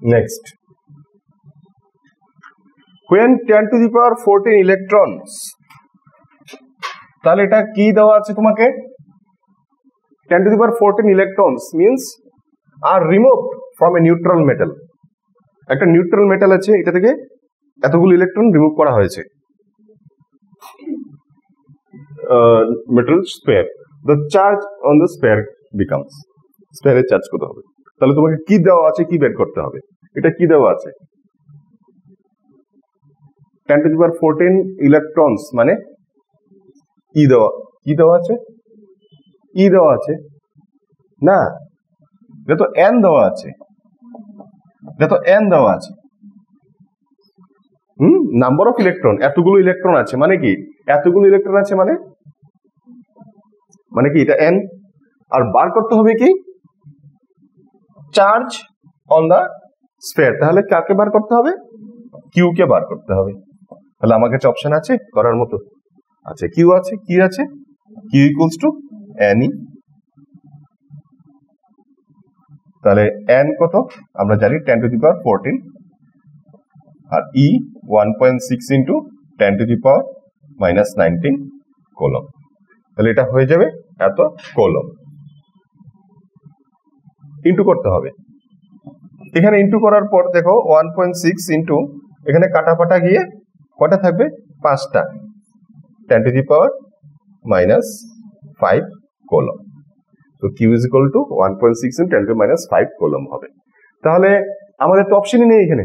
Next, when 10 to the power 14 electrons, তাহলে এটা কি দেওয়া আছে তোমাকে? 10 to the power 14 electrons means are removed from a neutral metal. একটা নিউট্রাল মেটাল আছে, এটা থেকে এতগুলো ইলেকট্রন রিমুভ করা হয়েছে। Metal sphere, the charge on the sphere becomes, স্পেয়ারের চার্জ কত হবে? তাহলে তোমাকে কি দেওয়া আছে, কি বের করতে হবে? এটা কি দেওয়া আছে? 10 to the power 14 ইলেকট্রনস মানে কি দেওয়া আছে? ই দেওয়া আছে না, এটা তো n দেওয়া আছে, নাম্বার অফ ইলেকট্রন, এতগুলো ইলেকট্রন আছে মানে কি? এতগুলো ইলেকট্রন আছে মানে কি এটা n। আর বার করতে হবে কি? Charge on the sphere. তাহলে কাকে বার করতে হবে? কিউ কে বার করতে হবে। তাহলে আমার কাছে অপশন আছে করার মতো? আচ্ছা, কিউ আছে, কি আছে? কিউ ইকুয়ালস টু n ই। তাহলে n কত আমরা জানি, 10 to the power 14, আর e 1.6 into 10 to the power -19 coulomb. তাহলে এটা হয়ে যাবে এত কোলম। ইন্টু করতে হবে, এখানে ইন্টু করার পর দেখো 1.6 ইন্টু, এখানে কাটাপাটা গিয়ে কটা থাকবে? 5টা, 10 to the power -5 কোলম। তো q is equal to 1.6 into 10 to the -5 coulomb হবে। তাহলে আমাদের তো অপশনই নেই এখানে,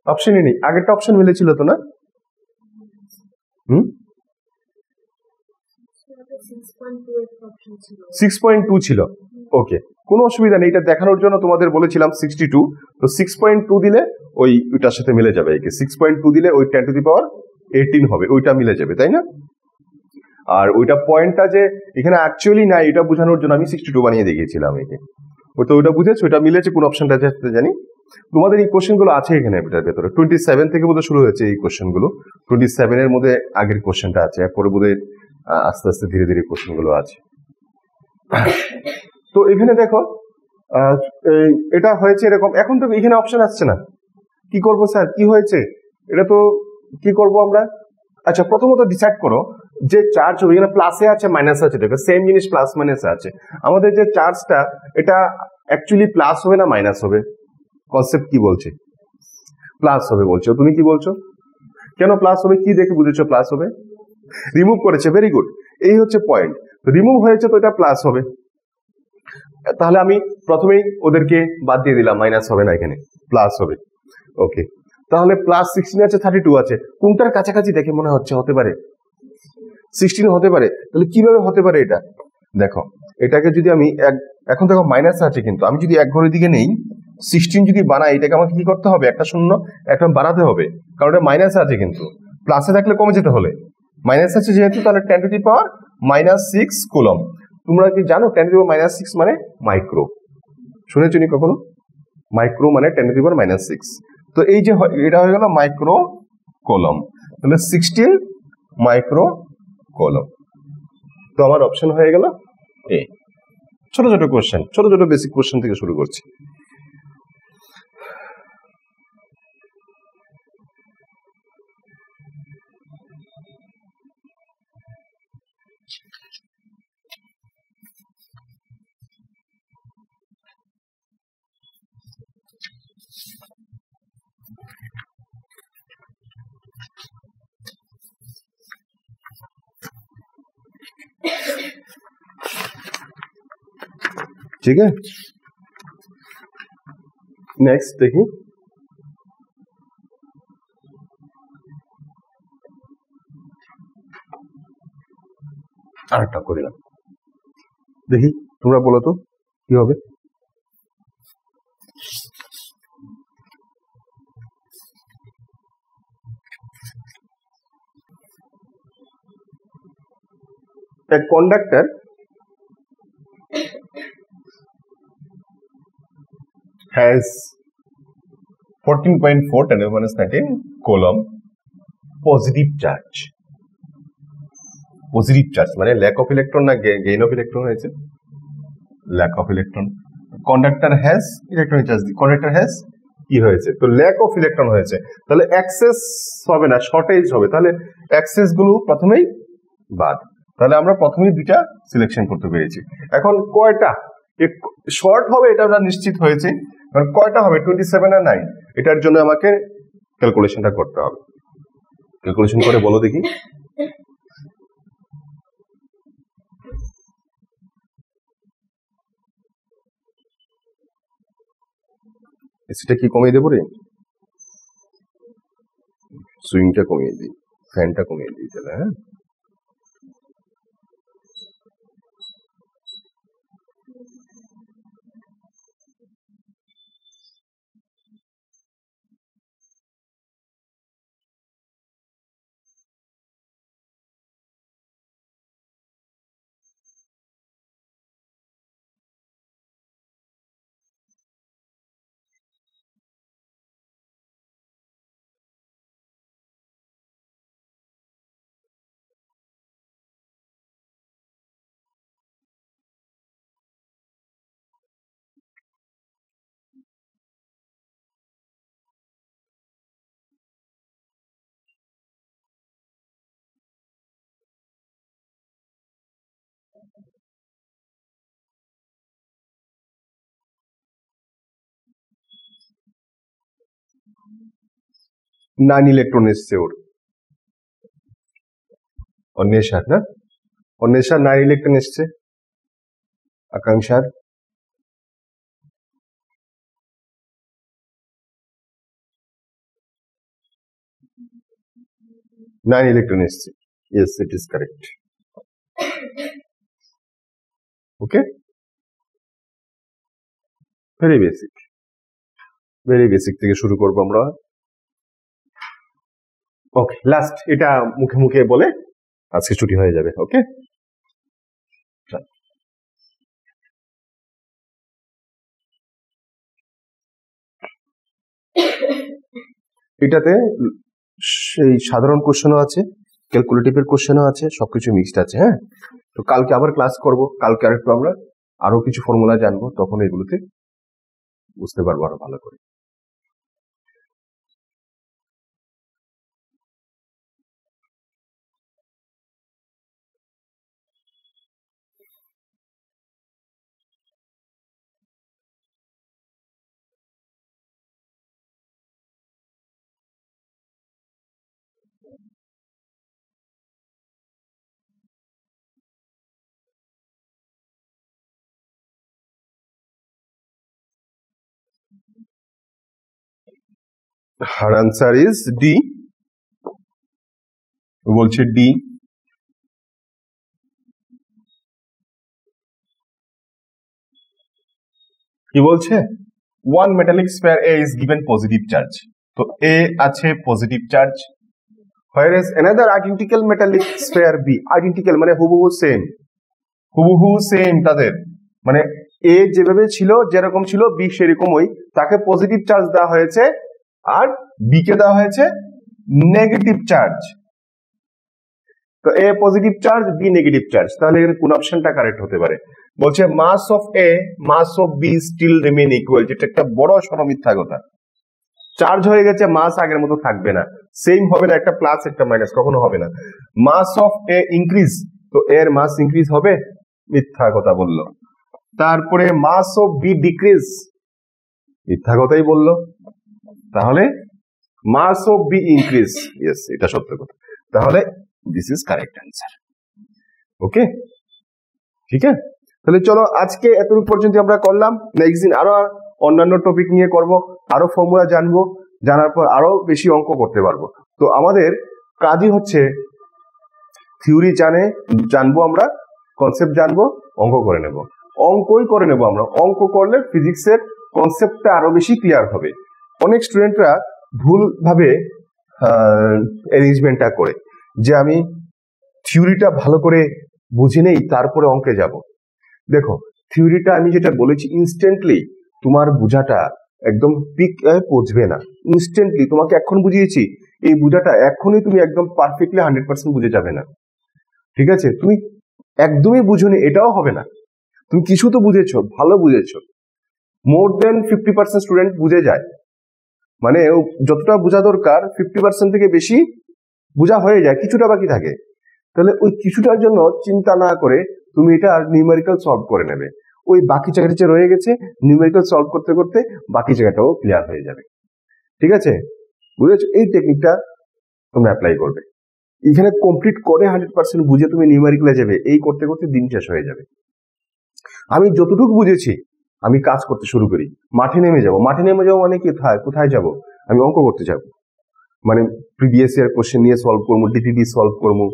অপশনই নেই। আগেরটা অপশন মিলেছিল তো না? 6.2 ছিল। ওকে, কোনো অসুবিধা নেই, এটা দেখানোর জন্য তোমাদের বলেছিলাম 62। তো 6.2 দিলে ওইটার সাথে মিলে যাবে। 6.2 দিলে ওই 10 to the power 18 হবে, ওইটা মিলে যাবে, তাই না? আর ওইটা পয়েন্টটা যে এখানে অ্যাকচুয়ালি নাই, এটা বোঝানোর জন্য আমি 62 বানিয়ে দেখিয়েছিলাম একে। ওইটা বুঝেছো, ওইটা মিলেছে, কোন অপশনটা জানি। তোমাদের এই কোশ্চেন গুলো আছে এখানে ভেতরে 27 থেকে বোধহয় শুরু হয়েছে এই কোশ্চেন গুলো। 27 এর মধ্যে আগের কোশ্চেনটা আছে, এরপরে বোধহয় আস্তে আস্তে ধীরে ধীরে কোশ্চেন গুলো আছে। তো এখানে দেখো এটা হয়েছে এরকম। এখন তো এখানে অপশন আসছে না, কি করব স্যার? কি হয়েছে এটা? তো কি করব আমরা? আচ্ছা, প্রথমত ডিসাইড করো যে চার্জ হবে, এখানে প্লাসে আছে মাইনাসে আছে, দেখো সেম জিনিস, প্লাস মাইনাসে আছে। আমাদের যে চার্জটা, এটা অ্যাকচুয়ালি প্লাস হবে না মাইনাস হবে? কনসেপ্ট কি বলছে? প্লাস হবে বলছো। তুমি কি বলছো? কেন প্লাস হবে? কি দেখে বুঝেছো প্লাস হবে? রিমুভ করেছে, ভেরি গুড, এই হচ্ছে পয়েন্ট। রিমুভ হয়েছে তো এটা প্লাস হবে। তাহলে আমি প্রথমেই ওদেরকে বাদ দিয়ে দিলাম, মাইনাস হবে না, এখানে প্লাস হবে। ওকে, তাহলে প্লাস 16 আছে, 32 আছে, কোনটার কাছাকাছি দেখে মনে হচ্ছে হতে পারে? 16 হতে পারে। তাহলে কিভাবে হতে পারে এটা? দেখো, এটাকে যদি আমি এখন দেখো মাইনাস আছে, কিন্তু আমি যদি এক ঘরের দিকে নেই 16 যদি বানাই, এটাকে আমাকে কি করতে হবে? একটা শূন্য একটা বাড়াতে হবে, কারণ এটা মাইনাসে আছে, কিন্তু প্লাসে থাকলে কমে যেতে হলে। মাইনাস আছে যেহেতু, তাহলে 10 to the power -6 কুলম। তোমরা কি জানো 10 to the power -6 মানে মাইক্রো? শুনেছো নি কখনো? মাইক্রো মানে 10 to the power -6। তো এই যে এটা হয়ে গেল মাইক্রো কোলম, তাহলে 16 মাইক্রো কোলম। তো আমার অপশন হয়ে গেল এ। ছোট ছোট কোশ্চেন, ছোট ছোট বেসিক কোশ্চেন থেকে শুরু করছি। ठीक है, नेक्स्ट देखिए, আরেকটা করে নাও দেখি, তোমরা বলো তো কি হবে। A conductor has 14.4 10 to the -19 coulomb positive charge. Positive charge মানে ল্যাক অফ ইলেকট্রন না গেইন অফ ইলেকট্রন হয়েছে? Lack of electron. Conductor has electronic charge, conductor has কি হয়েছে, তো ল্যাক অফ ইলেকট্রন হয়েছে, তাহলে অ্যাক্সেস হবে না, শর্টেজ হবে, তাহলে অ্যাক্সেস গুলো প্রথমেই বাদ। তাহলে আমরা প্রথমেই দুইটা সিলেকশন করতে পেরেছি। এখন কয়টা শর্ট হবে এটা আমরা নিশ্চিত হয়েছে, কারণ কয়টা হবে 27 আর 9, এটার জন্য আমাকে ক্যালকুলেশনটা করতে হবে। ক্যালকুলেশন করে বলো দেখি। এসিটা কি কমিয়ে দেবো রে, সুইংটা কমিয়ে দিই, ফ্যানটা কমিয়ে দিই তাহলে। হ্যাঁ, নাইন ইলেকট্রন এসছে ওর, অন্বেষার না, অন্বেষার 9 ইলেকট্রন এসছে, আকাঙ্ক্ষার 9 ইলেকট্রন এসছে। Yes, it is correct. Okay, very basic, very basic থেকে শুরু করবো আমরা। ওকে, লাস্ট এটা মুখে মুখে বলে আজকে ছুটি হয়ে যাবে। ওকে, এটাতে সেই সাধারণ কোশ্চেনও আছে, ক্যালকুলেটিভের কোশ্চেনও আছে, সবকিছু মিক্সড আছে। হ্যাঁ, তো কালকে আবার ক্লাস করব, কালকে আরেকটু আমরা আরো কিছু ফর্মুলা জানবো, তখন এগুলোতে বুঝতে পারবো আরো ভালো করে। Her answer is D, বলছে ডি। কি বলছে, one metallic spare A is given positive charge, তো এ আছে positive charge, whereas another identical metallic sphere B, identical মানে হুবহু সেম, হুবহু সেম তাদের, মানে এ যেভাবে ছিল যেরকম ছিল বি সেরকমই, তাকে পজিটিভ চার্জ দেওয়া হয়েছে আর বি কে দেওয়া হয়েছে নেগেটিভ চার্জ। তো A positive charge, B negative charge, তাহলে এর কোন অপশনটা কারেক্ট হতে পারে? বলছে mass of A mass of B still remain equal, যেটা একটা বড় সড় মিথ্যা কথা। চার্জ হয়ে গেছে, মাস আগের মতো থাকবে না, সেম হবে না, একটা প্লাস একটা মাইনাস কখনো হবে না। মাস অফ এ ইনক্রিজ, তো এর মাস ইনক্রিজ হবে, মিথ্যা কথা বললো। তারপরে মাস অফ বি ডিক্রিজ, মিথ্যা কথাই বললো। তাহলে মাস অফ বি ইনক্রিজ, ইয়েস এটা সত্য কথা। তাহলে দিস ইজ কারেক্ট অ্যান্সার। ওকে, ঠিক আছে, তাহলে চলো আজকে এতটুকু পর্যন্ত আমরা করলাম। নেক্সট দিন আরো অন্যান্য টপিক নিয়ে করব, আরো ফর্মুলা জানবো, জানার পর আরো বেশি অঙ্ক করতে পারবো। তো আমাদের কাজই হচ্ছে থিওরি জানবো আমরা, কনসেপ্ট জানবো, অঙ্ক করে নেব, অঙ্কই করে নেব আমরা। অঙ্ক করলে ফিজিক্সের কনসেপ্টটা আরো বেশি ক্লিয়ার হবে। অনেক স্টুডেন্টরা ভুল ভাবে অ্যারেঞ্জমেন্টটা করে, যে আমি থিওরিটা ভালো করে বুঝে নেই তারপরে অঙ্কে যাব। দেখো, থিওরিটা আমি যেটা বলেছি ইনস্ট্যান্টলি তোমার বোঝাটা একদম পিক পৌঁছবে না। ইনস্ট্যান্টলি তোমাকে এখন বুঝিয়েছি, এই বোঝাটা এখনই তুমি একদম পারফেক্টলি 100% বুঝে যাবে না। ঠিক আছে, তুমি একদমই বুঝোনি এটাও হবে না, তুমি কিছু তো বুঝেছো, ভালো বুঝেছো, মোর দেন 50% স্টুডেন্ট বুঝে যায়, মানে যতটা বোঝা দরকার 50% থেকে বেশি বোঝা হয়ে যায়, কিছুটা বাকি থাকে। তাহলে ওই কিছুটার জন্য চিন্তা না করে তুমি এটা নিউমেরিক্যাল সলভ করে নেবে, ওই বাকি জায়গাটা যে রয়ে গেছে নিউমেরিক্যাল সলভ করতে করতে বাকি জায়গাটাও ক্লিয়ার হয়ে যাবে। ঠিক আছে, বুঝেছো? এই টেকনিকটা তোমরা অ্যাপ্লাই করবে। এখানে কমপ্লিট করে 100% বুঝে তুমি নিউমেরিক্যালে যাবে, এই করতে করতে দিন শেষ হয়ে যাবে। আমি যতটুকু বুঝেছি আমি কাজ করতে শুরু করি, মাঠে নেমে যাব। মাঠে নেমে যাবো মানে কোথায় কোথায় যাব? আমি অঙ্ক করতে যাব, মানে প্রিভিয়াস ইয়ার কোশ্চেন নিয়ে সলভ করবো, ডিপিবি সলভ করবো,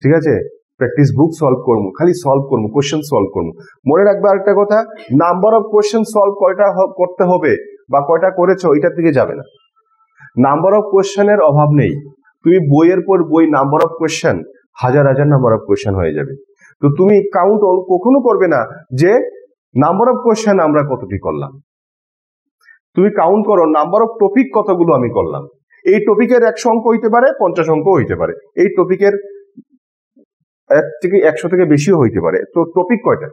ঠিক আছে, প্র্যাকটিস বুক সলভ করবো, খালি সলভ করবো, কোশ্চেন সলভ করবো। মনে রাখবে আরেকটা কথা, নাম্বার অফ কোশ্চেন সলভ কয়টা করতে হবে বা কয়টা করেছো এটার দিকে যাবে না। নাম্বার অফ কোশ্চেনের অভাব নেই, তুমি বইয়ের পর বই নাম্বার অফ কোশ্চেন, হাজার হাজার নাম্বার অফ কোশ্চেন হয়ে যাবে। তো তুমি কাউন্ট কখনো করবে না যে নাম্বার অফ কোশ্চেন আমরা কতটি করলাম, তুমি কাউন্ট করো নাম্বার অফ টপিক কতগুলো আমি করলাম। এই টপিকের 100 অঙ্ক হইতে পারে, 50 অঙ্ক হইতে পারে, এই টপিকের 1 থেকে 100 থেকে বেশিও হইতে পারে। তো টপিক কয়টা?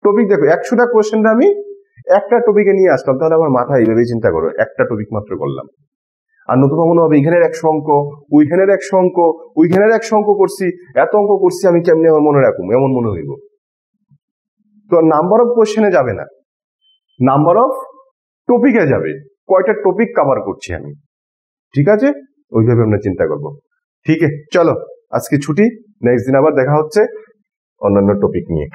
টপিক দেখো, 100টা কোশ্চেনটা আমি একটা টপিকে নিয়ে আসলাম, তাহলে আমার মাথায় এইভাবেই চিন্তা করো, একটা টপিক মাত্র করলাম। আর নতুবা মনে হবে এখানের 100 অঙ্ক, ওইখানের 100 অঙ্ক, ওইখানের 100 অঙ্ক করছি, এত অঙ্ক করছি আমি কেমনে আমার মনে রাখুম, এমন মনে হইব। তো নাম্বার অফ কোশ্চেনে যাবে না, নাম্বার অফ টপিকে যাবে, কয়টা টপিক কভার করছি আমি। ঠিক আছে, ওইভাবে আমরা চিন্তা করবো। ঠিক আছে, চলো আজকে ছুটি, নেক্সট দিন আবার দেখা হচ্ছে অন্যান্য টপিক নিয়ে।